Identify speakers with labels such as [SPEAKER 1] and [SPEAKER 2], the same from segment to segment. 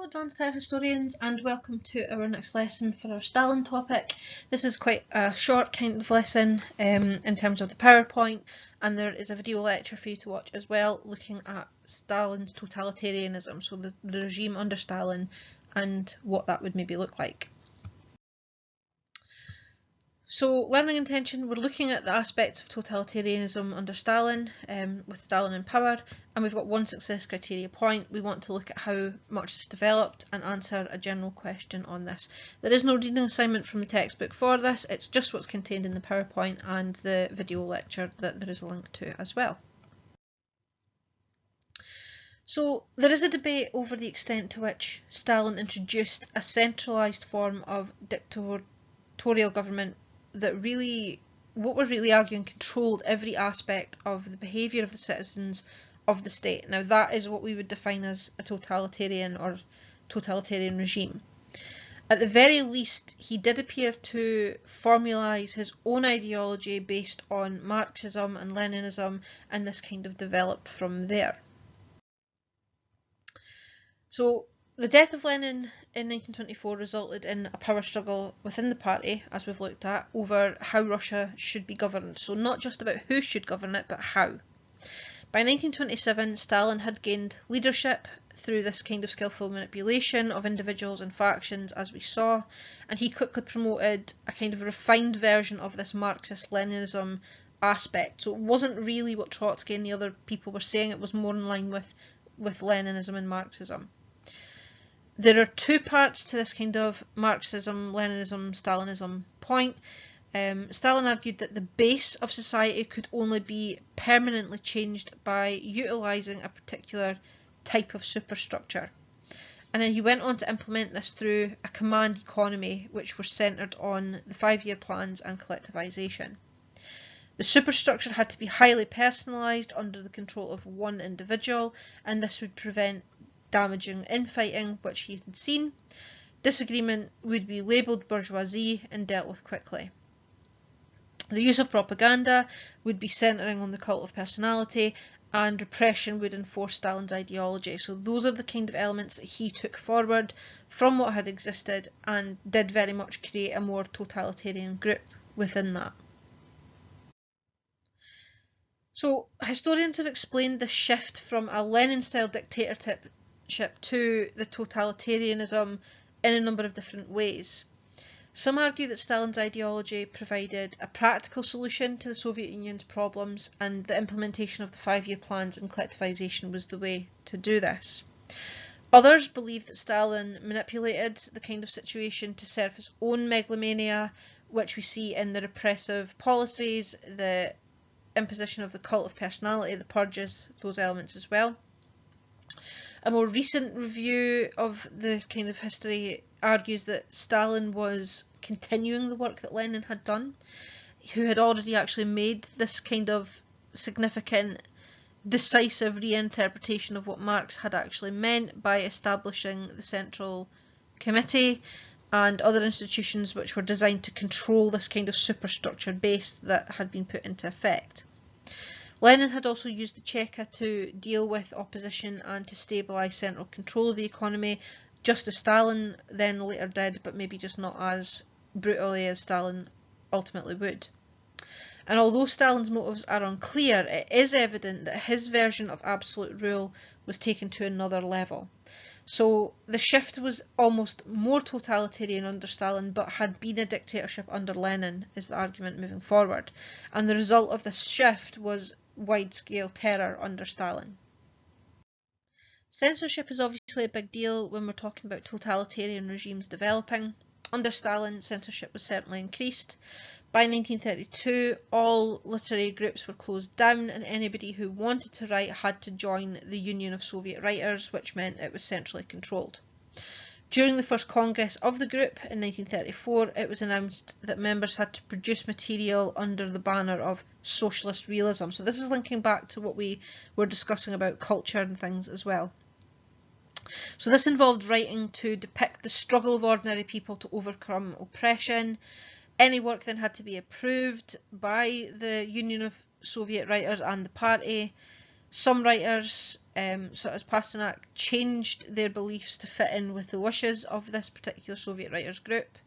[SPEAKER 1] Hello advanced art historians, and welcome to our next lesson for our Stalin topic. This is quite a short kind of lesson in terms of the PowerPoint, and there is a video lecture for you to watch as well looking at Stalin's totalitarianism, so the regime under Stalin and what that would maybe look like. So, learning intention, we're looking at the aspects of totalitarianism under Stalin, with Stalin in power, and we've got one success criteria point. We want to look at how much this developed and answer a general question on this. There is no reading assignment from the textbook for this, it's just what's contained in the PowerPoint and the video lecture that there is a link to as well. So there is a debate over the extent to which Stalin introduced a centralised form of dictatorial government that really, what we're really arguing, controlled every aspect of the behaviour of the citizens of the state. Now that is what we would define as a totalitarian or totalitarian regime. At the very least, he did appear to formalise his own ideology based on Marxism and Leninism, and this kind of developed from there. So the death of Lenin in 1924 resulted in a power struggle within the party, as we've looked at, over how Russia should be governed. So not just about who should govern it, but how. By 1927, Stalin had gained leadership through this kind of skillful manipulation of individuals and factions, as we saw, and he quickly promoted a kind of refined version of this Marxist-Leninism aspect. So it wasn't really what Trotsky and the other people were saying, it was more in line with Leninism and Marxism. There are two parts to this kind of Marxism, Leninism, Stalinism point. Stalin argued that the base of society could only be permanently changed by utilising a particular type of superstructure. And then he went on to implement this through a command economy, which were centred on the 5-year plans and collectivisation. The superstructure had to be highly personalised under the control of one individual, and this would prevent damaging infighting, which he had seen. Disagreement would be labelled bourgeoisie and dealt with quickly. The use of propaganda would be centering on the cult of personality, and repression would enforce Stalin's ideology. So those are the kind of elements that he took forward from what had existed and did very much create a more totalitarian group within that. So historians have explained the shift from a Lenin-style dictatorship to the totalitarianism in a number of different ways. Some argue that Stalin's ideology provided a practical solution to the Soviet Union's problems, and the implementation of the 5-year plans and collectivisation was the way to do this. Others believe that Stalin manipulated the kind of situation to serve his own megalomania, which we see in the repressive policies, the imposition of the cult of personality, the purges, those elements as well. A more recent review of the kind of history argues that Stalin was continuing the work that Lenin had done, who had already actually made this kind of significant, decisive reinterpretation of what Marx had actually meant by establishing the Central Committee and other institutions which were designed to control this kind of superstructure base that had been put into effect. Lenin had also used the Cheka to deal with opposition and to stabilise central control of the economy, just as Stalin then later did, but maybe just not as brutally as Stalin ultimately would. And although Stalin's motives are unclear, it is evident that his version of absolute rule was taken to another level. So the shift was almost more totalitarian under Stalin, but had been a dictatorship under Lenin, is the argument moving forward. And the result of this shift was wide-scale terror under Stalin. Censorship is obviously a big deal when we're talking about totalitarian regimes developing. Under Stalin, censorship was certainly increased. By 1932, all literary groups were closed down, and anybody who wanted to write had to join the Union of Soviet Writers, which meant it was centrally controlled. During the first Congress of the group in 1934, it was announced that members had to produce material under the banner of socialist realism. So this is linking back to what we were discussing about culture and things as well. So this involved writing to depict the struggle of ordinary people to overcome oppression. Any work then had to be approved by the Union of Soviet Writers and the party. Some writers, such as Pasternak, changed their beliefs to fit in with the wishes of this particular Soviet writers group,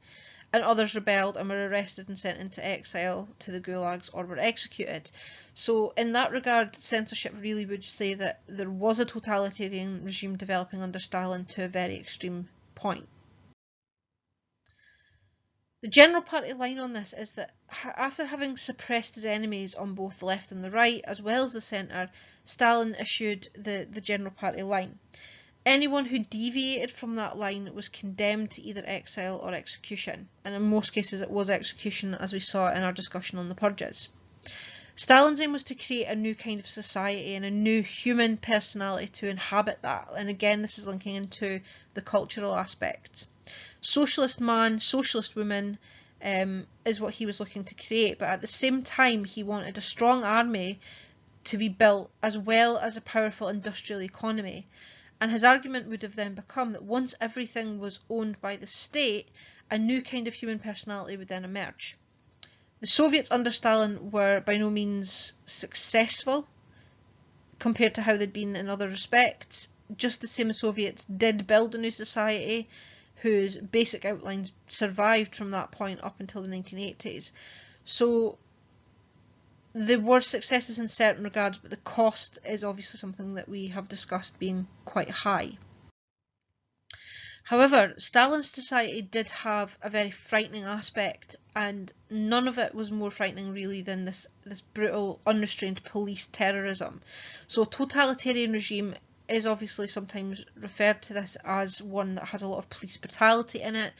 [SPEAKER 1] and others rebelled and were arrested and sent into exile to the gulags or were executed. So in that regard, censorship really would say that there was a totalitarian regime developing under Stalin to a very extreme point. The general party line on this is that after having suppressed his enemies on both the left and the right, as well as the centre, Stalin issued the general party line. Anyone who deviated from that line was condemned to either exile or execution, and in most cases it was execution, as we saw in our discussion on the purges. Stalin's aim was to create a new kind of society and a new human personality to inhabit that, and again this is linking into the cultural aspects. Socialist man, socialist woman is what he was looking to create, but at the same time he wanted a strong army to be built as well as a powerful industrial economy. And his argument would have then become that once everything was owned by the state, a new kind of human personality would then emerge. The Soviets under Stalin were by no means successful compared to how they'd been in other respects. Just the same as Soviets did build a new society whose basic outlines survived from that point up until the 1980s. So there were successes in certain regards, but the cost is obviously something that we have discussed being quite high. However, Stalin's society did have a very frightening aspect, and none of it was more frightening really than this brutal, unrestrained police terrorism. So a totalitarian regime is obviously sometimes referred to this as one that has a lot of police brutality in it.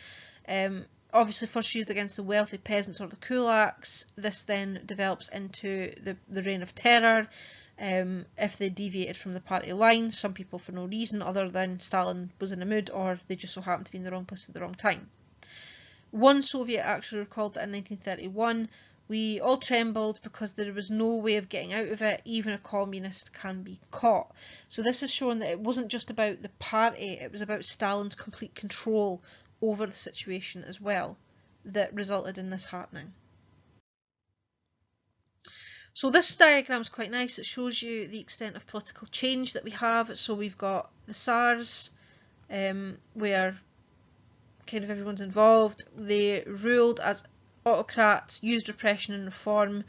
[SPEAKER 1] Obviously first used against the wealthy peasants or the kulaks. This then develops into the reign of terror if they deviated from the party line, some people for no reason other than Stalin was in a mood or they just so happened to be in the wrong place at the wrong time. One Soviet actually recalled that in 1931, we all trembled because there was no way of getting out of it, even a communist can be caught. So this has shown that it wasn't just about the party, it was about Stalin's complete control over the situation as well that resulted in this happening. So this diagram is quite nice. It shows you the extent of political change that we have. So we've got the Tsars, where kind of everyone's involved. They ruled as autocrats, used repression and reform,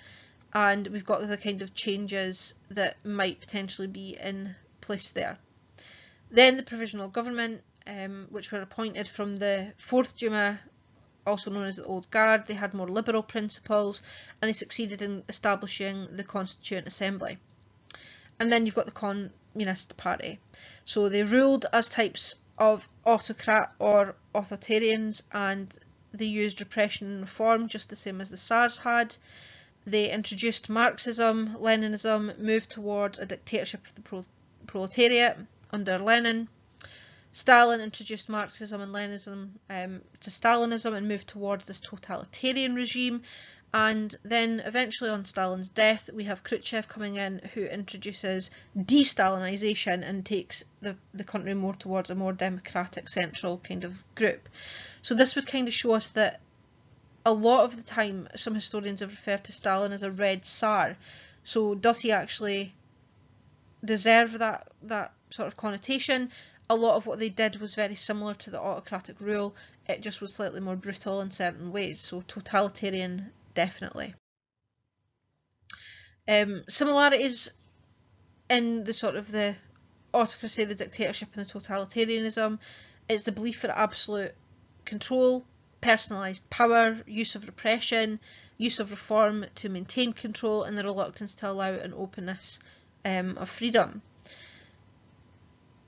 [SPEAKER 1] and we've got the kind of changes that might potentially be in place there. Then the provisional government, which were appointed from the Fourth Duma, also known as the Old Guard. They had more liberal principles and they succeeded in establishing the Constituent Assembly. And then you've got the Communist Party. So they ruled as types of autocrat or authoritarians, and they used repression and reform just the same as the Tsars had. They introduced Marxism, Leninism, moved towards a dictatorship of the proletariat under Lenin. Stalin introduced Marxism and Leninism to Stalinism and moved towards this totalitarian regime. And then eventually on Stalin's death, we have Khrushchev coming in, who introduces de-Stalinisation and takes the country more towards a more democratic central kind of group. So this would kind of show us that a lot of the time some historians have referred to Stalin as a red Tsar. So does he actually deserve that sort of connotation? A lot of what they did was very similar to the autocratic rule, it just was slightly more brutal in certain ways, so totalitarian definitely. Similarities in the sort of the autocracy, the dictatorship and the totalitarianism is the belief for absolute control, personalised power, use of repression, use of reform to maintain control, and the reluctance to allow an openness of freedom.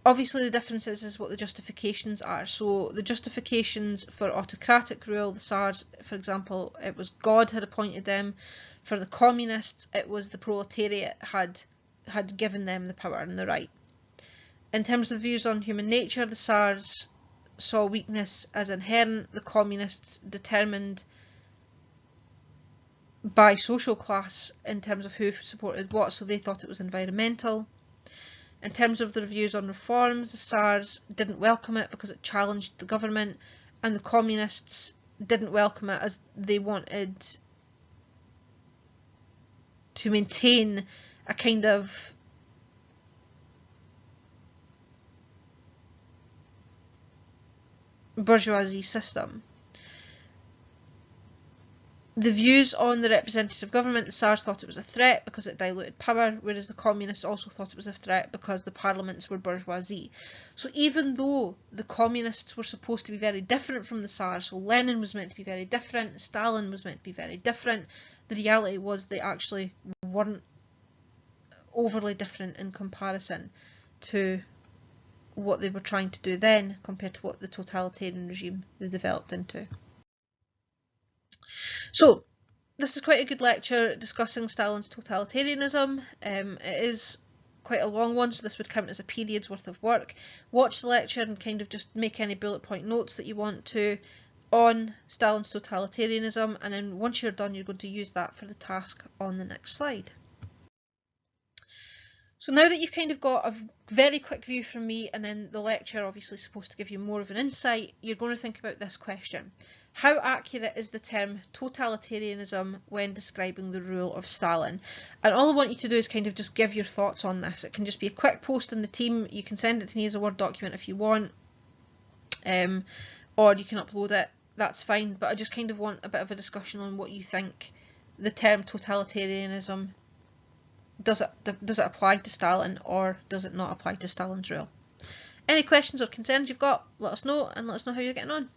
[SPEAKER 1] Obviously the differences is what the justifications are. So the justifications for autocratic rule, the Tsars, for example, it was God had appointed them. For the communists, it was the proletariat had given them the power and the right. In terms of views on human nature, the Tsars saw weakness as inherent, the communists determined by social class in terms of who supported what, so they thought it was environmental. In terms of the views on reforms, the Tsars didn't welcome it because it challenged the government, and the communists didn't welcome it as they wanted to maintain a kind of bourgeoisie system. The views on the representative government, the Tsars thought it was a threat because it diluted power, whereas the communists also thought it was a threat because the parliaments were bourgeoisie. So even though the communists were supposed to be very different from the Tsars, so Lenin was meant to be very different, Stalin was meant to be very different, the reality was they actually weren't overly different in comparison to what they were trying to do then compared to what the totalitarian regime they developed into. So, this is quite a good lecture discussing Stalin's totalitarianism. It is quite a long one, so this would count as a period's worth of work. Watch the lecture and kind of just make any bullet point notes that you want to on Stalin's totalitarianism, and then once you're done, you're going to use that for the task on the next slide. So now that you've kind of got a very quick view from me, and then the lecture obviously is supposed to give you more of an insight, you're going to think about this question. How accurate is the term totalitarianism when describing the rule of Stalin? And all I want you to do is kind of just give your thoughts on this. It can just be a quick post in the team. You can send it to me as a Word document if you want, or you can upload it. That's fine. But I just kind of want a bit of a discussion on what you think the term totalitarianism, does it apply to Stalin or does it not apply to Stalin's rule? Any questions or concerns you've got, let us know, and let us know how you're getting on.